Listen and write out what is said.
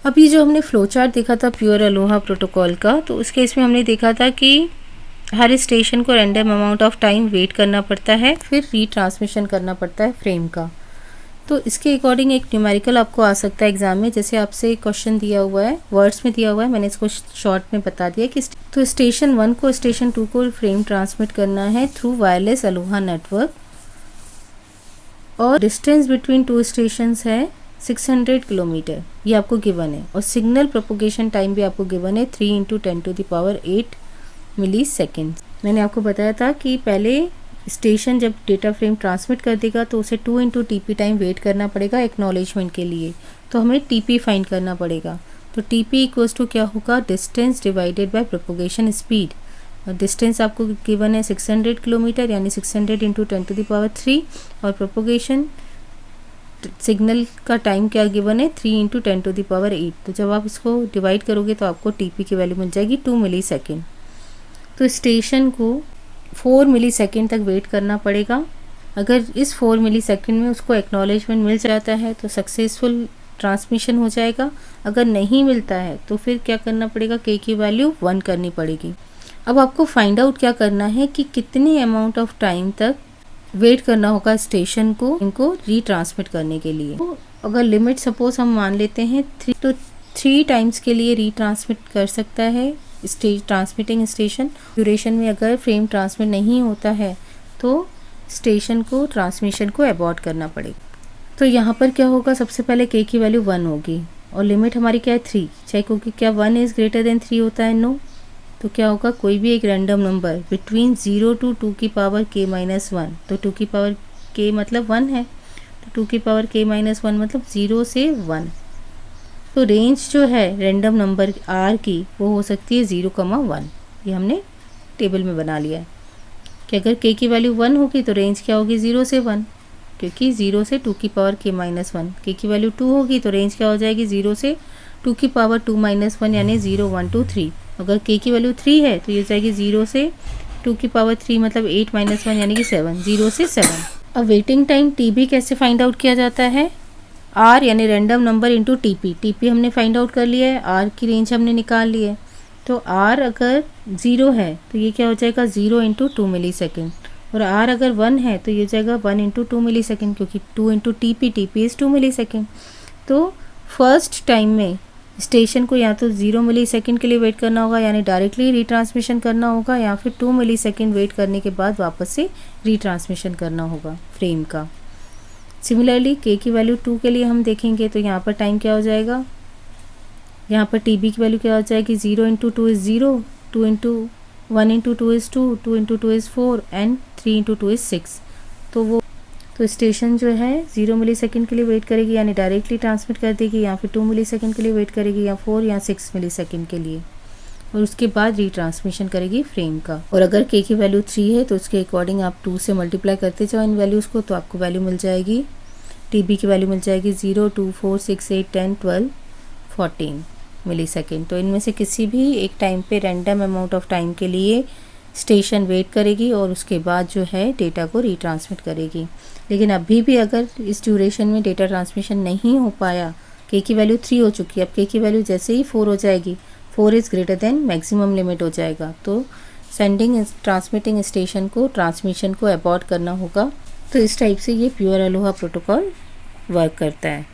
अभी जो हमने फ्लो चार्ट देखा था प्योर अलोहा प्रोटोकॉल का, तो उस केस में हमने देखा था कि हर स्टेशन को random amount of time wait करना पड़ता है, फिर रीट्रांसमिशन करना पड़ता है फ्रेम का। तो इसके अकॉर्डिंग एक न्यूमेरिकल आपको आ सकता है एग्जाम में, जैसे आपसे क्वेश्चन दिया हुआ है, वर्ड्स में दिया हुआ है, मैंने इसको शॉर्ट में बता दिया कि तो स्टेशन 1 को स्टेशन 2 को फ्रेम ट्रांसमिट करना है थ्रू वायरलेस अलोहा नेटवर्क, और डिस्टेंस बिटवीन टू स्टेशंस है 600 किलोमीटर, ये आपको गिवन है। और सिग्नल प्रोपोगेशन टाइम भी आपको गिवन है 3 × 10⁸ मिली सेकेंड। मैंने आपको बताया था कि पहले स्टेशन जब डेटा फ्रेम ट्रांसमिट कर देगा तो उसे 2 × TP टाइम वेट करना पड़ेगा एक्नॉलेजमेंट के लिए, तो हमें TP फाइंड करना पड़ेगा। तो TP इक्वल्स टू क्या होगा, distance divided by propagation speed. और डिस्टेंस आपको गिवन है 600 किलोमीटर, यानी 600 × 10⁻³ और प्रोपोगेशन सिग्नल का टाइम क्या गिवन है 3 × 10⁸। तो जब आप इसको डिवाइड करोगे तो आपको TP की वैल्यू मिल जाएगी 2 मिली सेकेंड। तो स्टेशन को 4 मिली सेकेंड तक वेट करना पड़ेगा। अगर इस 4 मिली सेकेंड में उसको एक्नॉलेजमेंट मिल जाता है तो सक्सेसफुल ट्रांसमिशन हो जाएगा। अगर नहीं मिलता है तो फिर क्या करना पड़ेगा, K की वैल्यू 1 करनी पड़ेगी। अब आपको फाइंड आउट क्या करना है कि कितने अमाउंट ऑफ टाइम तक वेट करना होगा स्टेशन को इनको रीट्रांसमिट करने के लिए। तो अगर लिमिट सपोज हम मान लेते हैं 3, तो 3 टाइम्स के लिए रीट्रांसमिट कर सकता है ट्रांसमिटिंग स्टेशन। ड्यूरेशन में अगर फ्रेम ट्रांसमिट नहीं होता है तो स्टेशन को ट्रांसमिशन को अबॉर्ट करना पड़ेगा। तो यहाँ पर क्या होगा, सबसे पहले K की वैल्यू 1 होगी और लिमिट हमारी क्या है 3, चाहे क्योंकि क्या 1 इज़ ग्रेटर देन 3 होता है, नो। तो क्या होगा, कोई भी एक random number between 0 to 2k-1, तो 2k मतलब 1 है, तो 2k-1 मतलब 0 से 1। तो रेंज जो है रैंडम नंबर R की वो हो सकती है 0,1। ये हमने टेबल में बना लिया है कि अगर K की वैल्यू 1 होगी तो रेंज क्या होगी 0 से 1, क्योंकि 0 से 2k-1। K की वैल्यू 2 होगी तो रेंज क्या हो जाएगी 0 से 2k-2 - 1, यानी 0 1 2 3। अगर K की वैल्यू 3 है तो ये जाएगी 0 से 2 की पावर 3 मतलब 8 - 1 यानी कि 7, 0 से 7। अब वेटिंग टाइम TB कैसे फाइंड आउट किया जाता है, R यानी रैंडम नंबर इंटू TP हमने फाइंड आउट कर लिया है, R की रेंज हमने निकाल ली है। तो R अगर 0 है तो ये क्या हो जाएगा 0 × 2 मिली सेकेंड, और R अगर 1 है तो ये जाएगा 1 × 2 मिली सेकेंड, क्योंकि 2 × TP इज़ 2 मिली सेकेंड। तो फर्स्ट टाइम में स्टेशन को या तो 0 मिली सेकेंड के लिए वेट करना होगा, यानी डायरेक्टली रीट्रांसमिशन करना होगा, या फिर 2 मिली सेकेंड वेट करने के बाद वापस से रीट्रांसमिशन करना होगा फ्रेम का। सिमिलरली K की वैल्यू 2 के लिए हम देखेंगे तो यहाँ पर टाइम क्या हो जाएगा, यहाँ पर TB की वैल्यू क्या हो जाएगी 0 × 2 is 0, 1 × 2 is 2, 2 × 2 is 4 and 3 × 2 is 6। तो स्टेशन जो है 0 मिली सेकेंड के लिए वेट करेगी, यानी डायरेक्टली ट्रांसमिट कर देगी, या फिर 2 मिली सेकेंड के लिए वेट करेगी, या 4 या 6 मिली सेकेंड के लिए, और उसके बाद रीट्रांसमिशन करेगी फ्रेम का। और अगर K की वैल्यू 3 है तो उसके अकॉर्डिंग आप 2 से मल्टीप्लाई करते जाओ इन वैल्यूज़ को, तो आपको वैल्यू मिल जाएगी, TB की वैल्यू मिल जाएगी 0 2 4 6 8 10 12 14 मिली सेकेंड। तो इनमें से किसी भी एक टाइम पे रैंडम अमाउंट ऑफ टाइम के लिए स्टेशन वेट करेगी और उसके बाद जो है डेटा को रीट्रांसमिट करेगी। लेकिन अभी भी अगर इस ड्यूरेशन में डेटा ट्रांसमिशन नहीं हो पाया, K की वैल्यू 3 हो चुकी है, अब K की वैल्यू जैसे ही 4 हो जाएगी, 4 is greater than maximum limit हो जाएगा, तो सेंडिंग ट्रांसमिटिंग स्टेशन को ट्रांसमिशन को अबॉर्ट करना होगा। तो इस टाइप से ये प्योर अलोहा प्रोटोकॉल वर्क करता है।